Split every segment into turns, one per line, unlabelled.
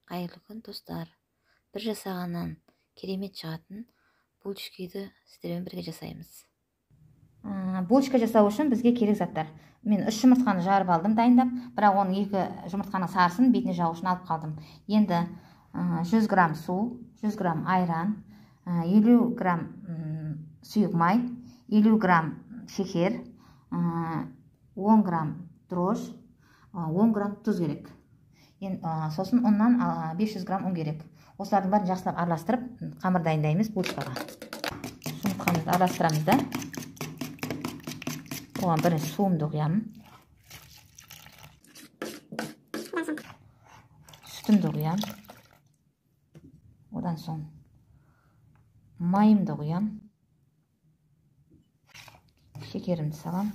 Қайырлы күн достар. Бір жасағаннан керемет шығатын булочкиді сіздермен бірге жасаймыз.
Булочка жасау үшін бізге керек заттар. Мен 3 жұмыртқаны жарып алдым дайындап, бірақ оны 2 жұмыртқаның сарысын бетіне жағу үшін алып қалдым. Енді 100 грамм су, 100 грамм айран, 50 грамм сұйық май, 50 грамм шекер, 10 грамм дрожь, 10 грамм тұз керек. Сосын оннан 500 грамм ұн керек. Осылардың бәрін жақсылап араластырып, қамыр дайындаймыз булочкаға. Жұмыртқамызды араластырамыз да. Оған бірінші суымды құямын. Сүтімді құямын. Одан соң майымды құямын. Шекерімді салам.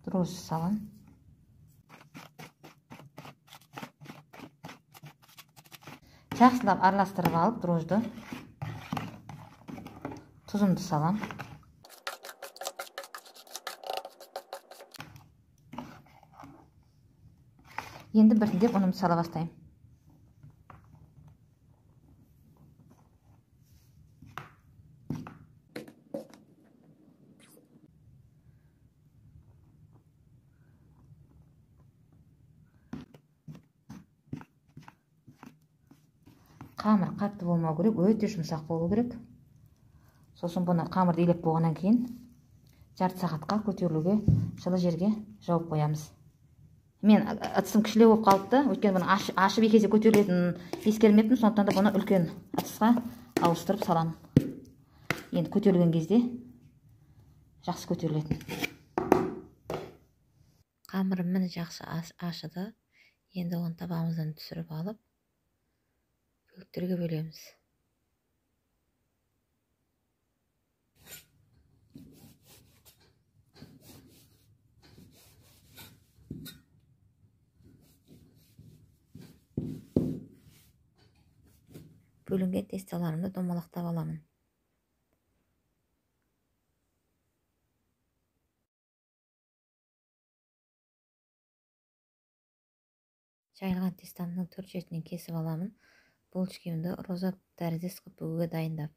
Дрожь салам. Жақсылап араластырып алып дрожьды. Тұзымды салам. Енді біртіндеп ұнымды сала бастаймын. Қамыр қатты болмау керек, өте жұмсақ болу керек. Сосын бұны қамырды илеп болғаннан кейін жарты сағатқа көтерілуге жылы жерге жауып қоямыз. Мен ыдысым кішілеу болып қалыпты, өйткені бұны ашып екі есе көтерілетінін ескермеппін, сондықтан да бұны үлкен ыдысқа ауыстырып саламын. Енді көтерілген кезде жақсы көтерілетін.
Қамырым міне жақсы ашыды. Енді оны табағымыздан түсіріп алып, бөліктерге бөлеміз. Бөлінген тесталарымды домалақтап аламын. Жайылған тестамның 4 шетінен кесіп аламын. Булочкамды роза тәріздес қып бүгуге дайындап.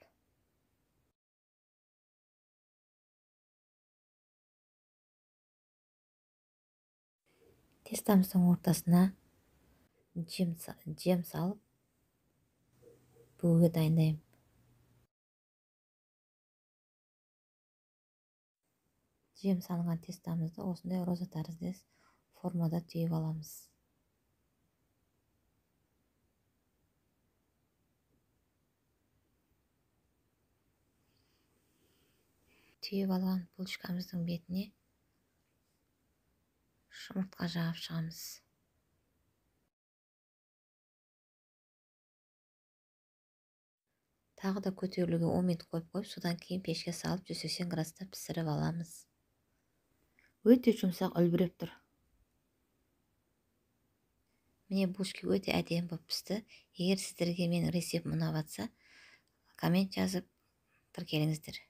Тестамыздың ортасына жем салып бүгуге дайындаймын. Жем салынған тестамызды осындай роза тәріздес формада түйіп аламыз. Түйіп алған булочкамыздың бетіне жұмыртқа жағып шығамыз. Тағы да көтерілуге 10 минут қойып, содан кейін пешке салып 180 градуста пісіріп аламыз. Өте жұмсақ үлбіреп тұр. Міне булочка өте әдемі болып пісті. Егер сіздерге менің рецептім ұнап жатса, коммент жазып тіркеліңіздер.